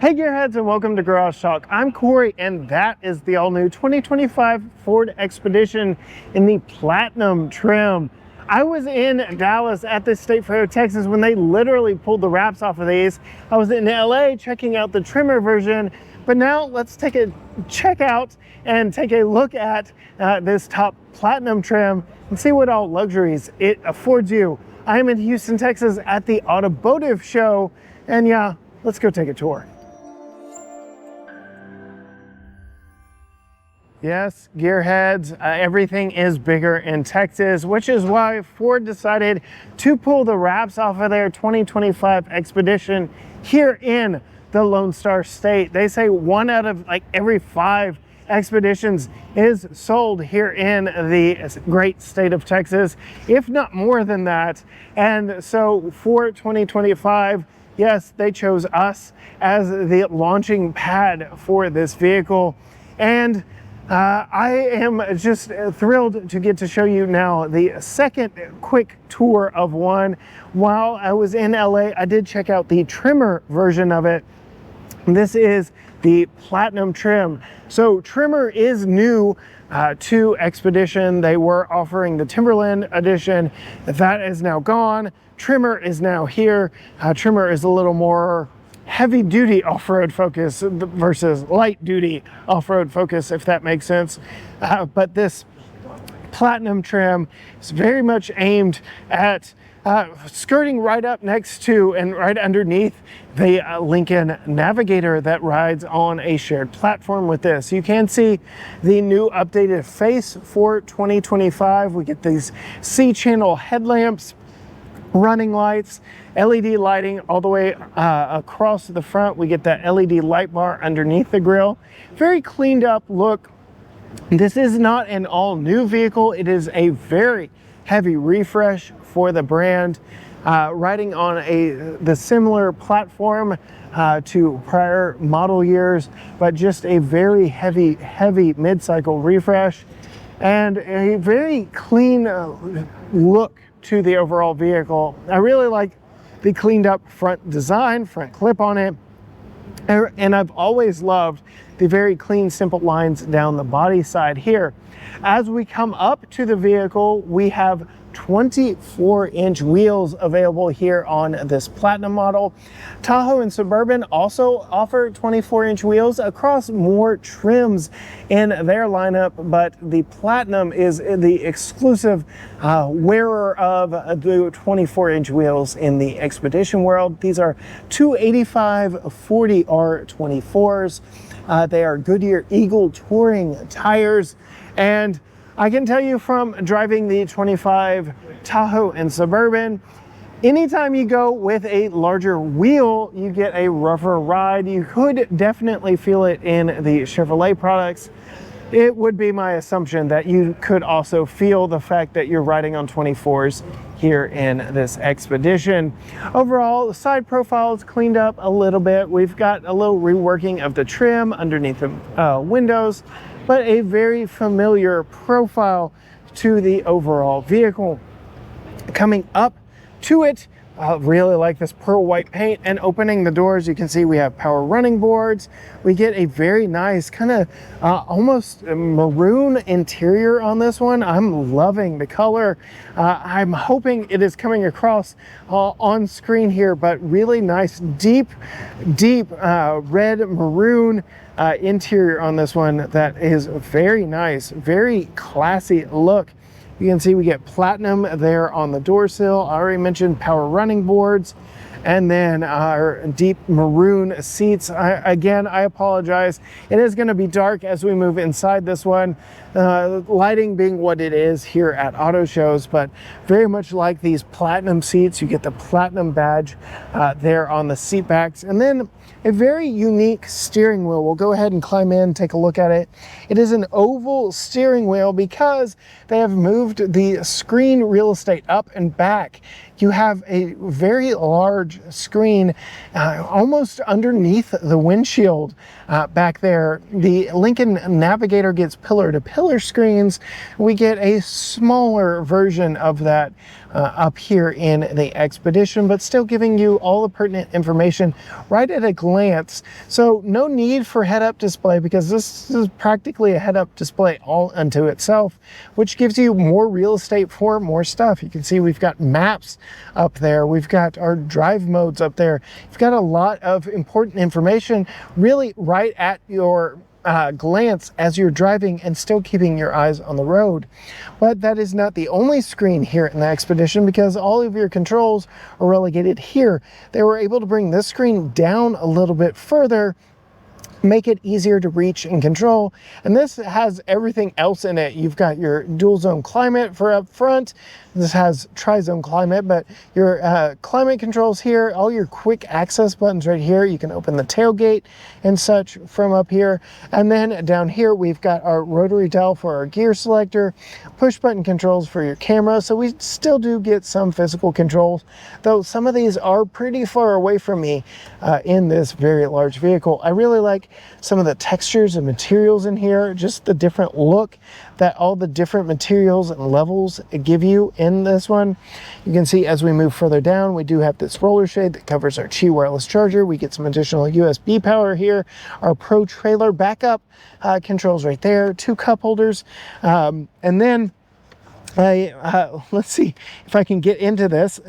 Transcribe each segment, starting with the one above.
Hey Gearheads, and welcome to Garage Talk. I'm Cory, and that is the all-new 2025 Ford Expedition in the Platinum trim. I was in Dallas at the State Fair of Texas when they literally pulled the wraps off of these. I was in LA checking out the trimmer version, but now let's take a check out and take a look at this top Platinum trim and see what all luxuries it affords you. I am in Houston, Texas at the Automotive Show, and yeah, let's go take a tour. Yes, Gearheads, everything is bigger in Texas, which is why Ford decided to pull the wraps off of their 2025 Expedition here in the Lone Star State. They say 1 out of every 5 Expeditions is sold here in the great state of Texas, if not more than that. And so for 2025, yes, they chose us as the launching pad for this vehicle. And I am just thrilled to get to show you now the second quick tour of one. While I was in LA, I did check out the trimmer version of it. This is the Platinum trim. So trimmer is new to Expedition. They were offering the Timberland edition. That is now gone. Trimmer is now here. Trimmer is a little more heavy-duty off-road focus versus light-duty off-road focus, if that makes sense. But this Platinum trim is very much aimed at skirting right up next to and right underneath the Lincoln Navigator that rides on a shared platform with this. You can see the new updated face for 2025. We get these C-channel headlamps, running lights, LED lighting all the way across the front. We get that LED light bar underneath the grille. Very cleaned up look. This is not an all new vehicle. It is a very heavy refresh for the brand, riding on the similar platform to prior model years, but just a very heavy mid-cycle refresh and a very clean look to the overall vehicle. I really like the cleaned up front design, front clip on it. And I've always loved the very clean, simple lines down the body side here. As we come up to the vehicle, we have 24-inch wheels available here on this Platinum model. Tahoe and Suburban also offer 24-inch wheels across more trims in their lineup, but the Platinum is the exclusive wearer of the 24-inch wheels in the Expedition world. These are 285/40 R24s. They are Goodyear Eagle Touring tires, and I can tell you from driving the 25 Tahoe and Suburban, anytime you go with a larger wheel, you get a rougher ride. You could definitely feel it in the Chevrolet products. It would be my assumption that you could also feel the fact that you're riding on 24s here in this Expedition. Overall, the side profile is cleaned up a little bit. We've got a little reworking of the trim underneath the windows, but a very familiar profile to the overall vehicle. Coming up to it, I really like this pearl white paint, and opening the doors, you can see we have power running boards. We get a very nice kind of almost maroon interior on this one. I'm loving the color. I'm hoping it is coming across on screen here, but really nice, deep red maroon interior on this one that is very nice, very classy look. You can see we get Platinum there on the door sill. I already mentioned power running boards, and then our deep maroon seats. Again, I apologize. It is going to be dark as we move inside this one. Lighting being what it is here at auto shows, but very much like these Platinum seats. You get the Platinum badge there on the seat backs, and then a very unique steering wheel. We'll go ahead and climb in, take a look at it. It is an oval steering wheel because they have moved the screen real estate up and back you have a very large screen almost underneath the windshield back there. The Lincoln Navigator gets pillar-to-pillar screens. We get a smaller version of that up here in the Expedition, but still giving you all the pertinent information right at a glance. So no need for head-up display, because this is practically a head-up display all unto itself, which gives you more real estate for more stuff. You can see we've got maps up there. We've got our drive modes up there. You've got a lot of important information really right at your glance as you're driving, and still keeping your eyes on the road. But that is not the only screen here in the Expedition, because all of your controls are relegated here. They were able to bring this screen down a little bit further, make it easier to reach and control. And this has everything else in it. You've got your dual zone climate for up front. This has tri-zone climate, but your climate controls here, all your quick access buttons right here. You can open the tailgate and such from up here. And then down here, we've got our rotary dial for our gear selector, push button controls for your camera. So we still do get some physical controls, though some of these are pretty far away from me in this very large vehicle. I really like some of the textures and materials in here, just the different look that all the different materials and levels give you in this one. You can see as we move further down, we do have this roller shade that covers our Qi wireless charger. We get some additional USB power here, our Pro trailer backup controls right there, 2 cup holders, and then let's see if I can get into this.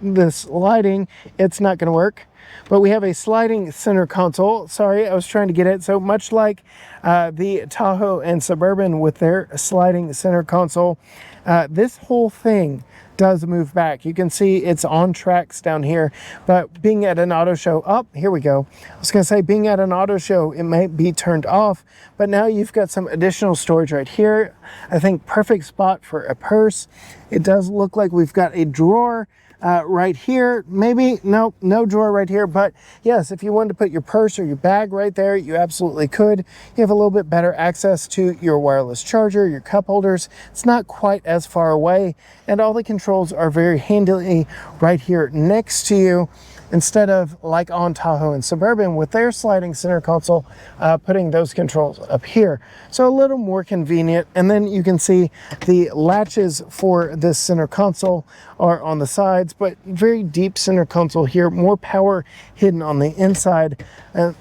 This lighting, it's not going to work. But we have a sliding center console. Sorry, I was trying to get it. So much like the Tahoe and Suburban with their sliding center console, this whole thing does move back. You can see it's on tracks down here, but being at an auto show, here we go. I was gonna say, being at an auto show, it might be turned off, but now you've got some additional storage right here. I think perfect spot for a purse. It does look like we've got a drawer right here. Maybe no drawer right here, but yes, if you wanted to put your purse or your bag right there, you absolutely could. You have a little bit better access to your wireless charger, your cup holders. It's not quite as far away, and all the controls are very handily right here next to you, instead of like on Tahoe and Suburban with their sliding center console, putting those controls up here. So a little more convenient. And then you can see the latches for this center console are on the sides, but very deep center console here, more power hidden on the inside.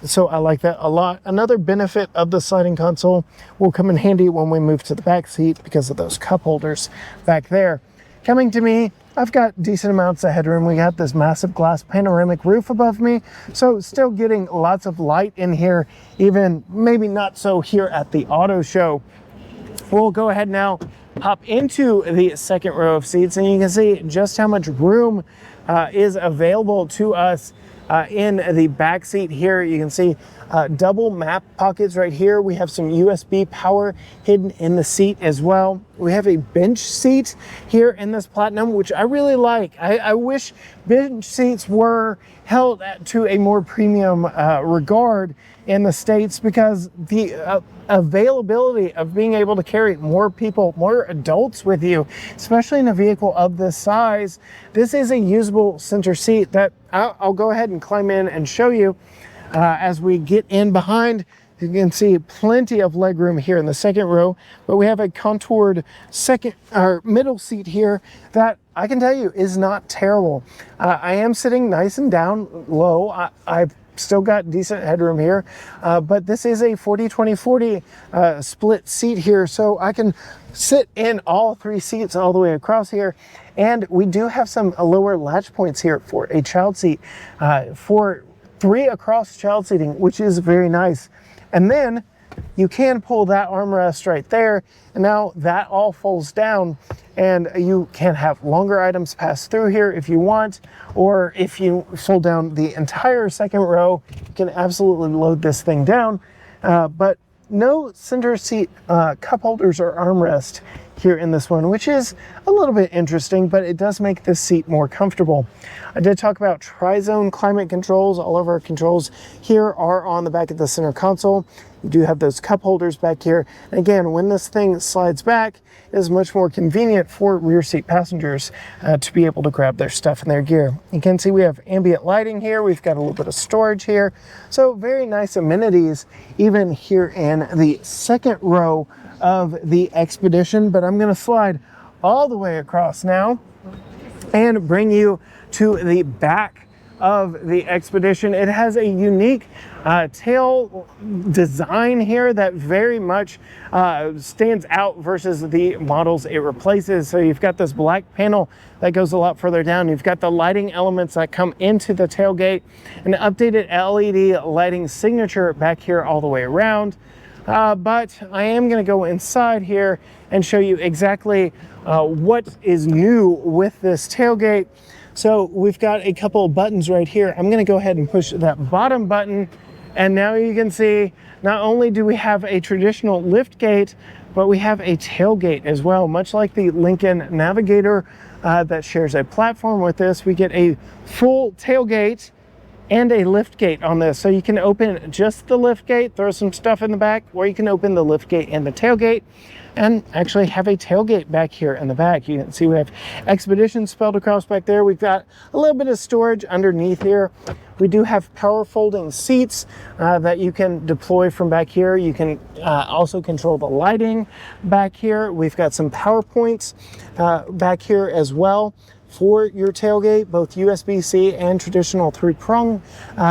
So I like that a lot. Another benefit of the sliding console will come in handy when we move to the back seat because of those cup holders back there. Coming to me, I've got decent amounts of headroom. We got this massive glass panoramic roof above me, so still getting lots of light in here, even maybe not so here at the auto show. We'll go ahead now, hop into the second row of seats, and you can see just how much room is available to us in the back seat here. You can see double map pockets right here. We have some USB power hidden in the seat as well. We have a bench seat here in this Platinum, which I really like. I wish bench seats were held to a more premium regard in the States, because the availability of being able to carry more people, more adults with you, especially in a vehicle of this size. This is a usable center seat that I'll go ahead and climb in and show you as we get in behind. You can see plenty of legroom here in the second row, but we have a contoured middle seat here that I can tell you is not terrible. I am sitting nice and down low. I've still got decent headroom here, but this is a 40-20-40 split seat here, so I can sit in all 3 seats all the way across here. And we do have some lower latch points here for a child seat, for 3 across child seating, which is very nice. And then you can pull that armrest right there, and now that all folds down, and you can have longer items pass through here if you want, or if you fold down the entire second row, you can absolutely load this thing down. But no center seat cup holders or armrest here in this one, which is a little bit interesting, but it does make this seat more comfortable. I did talk about tri-zone climate controls. All of our controls here are on the back of the center console. You do have those cup holders back here. And again, when this thing slides back, it is much more convenient for rear seat passengers to be able to grab their stuff in their gear. You can see we have ambient lighting here. We've got a little bit of storage here. So very nice amenities even here in the second row of the Expedition. But I'm going to slide all the way across now and bring you to the back of the Expedition. It has a unique tail design here that very much stands out versus the models it replaces. So you've got this black panel that goes a lot further down. You've got the lighting elements that come into the tailgate, an updated LED lighting signature back here all the way around. But I am going to go inside here and show you exactly what is new with this tailgate. So we've got a couple of buttons right here. I'm going to go ahead and push that bottom button, and now you can see not only do we have a traditional lift gate, but we have a tailgate as well. Much like the Lincoln Navigator that shares a platform with this, we get a full tailgate and a lift gate on this. So you can open just the lift gate, throw some stuff in the back, or you can open the lift gate and the tailgate and actually have a tailgate back here in the back. You can see we have Expedition spelled across back there. We've got a little bit of storage underneath here. We do have power folding seats that you can deploy from back here. You can also control the lighting back here. We've got some power points back here as well for your tailgate, both USB-C and traditional 3-prong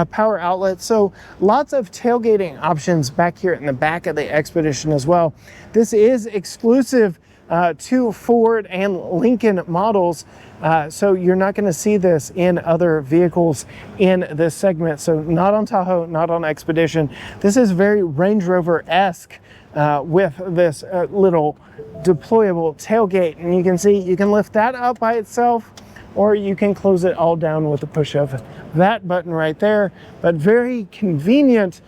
power outlets. So lots of tailgating options back here in the back of the Expedition as well. This is exclusive to Ford and Lincoln models, so you're not going to see this in other vehicles in this segment. So not on Tahoe, not on Expedition. This is very Range Rover-esque with this little deployable tailgate, and you can see you can lift that up by itself, or you can close it all down with the push of that button right there. But very convenient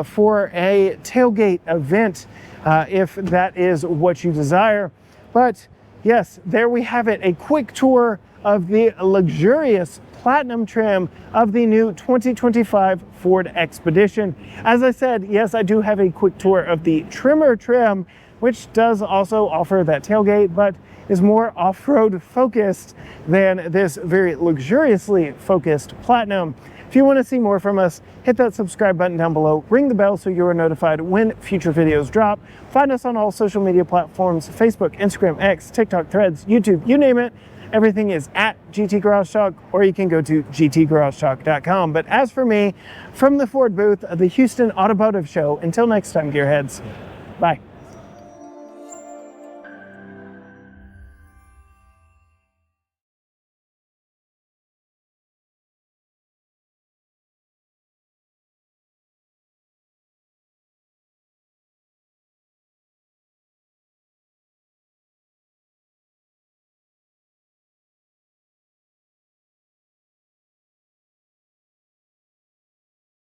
for a tailgate event if that is what you desire. But yes, there we have it, a quick tour of the luxurious platinum trim of the new 2025 Ford Expedition. As I said, yes, I do have a quick tour of the trimmer trim, which does also offer that tailgate, but is more off-road focused than this very luxuriously focused platinum. If you want to see more from us, hit that subscribe button down below, ring the bell so you are notified when future videos drop. Find us on all social media platforms: Facebook, Instagram, X, TikTok, Threads, YouTube, you name it. Everything is at GT Garage Talk, or you can go to gtgaragetalk.com. But as for me, from the Ford booth of the Houston Automotive Show, until next time, gearheads, bye.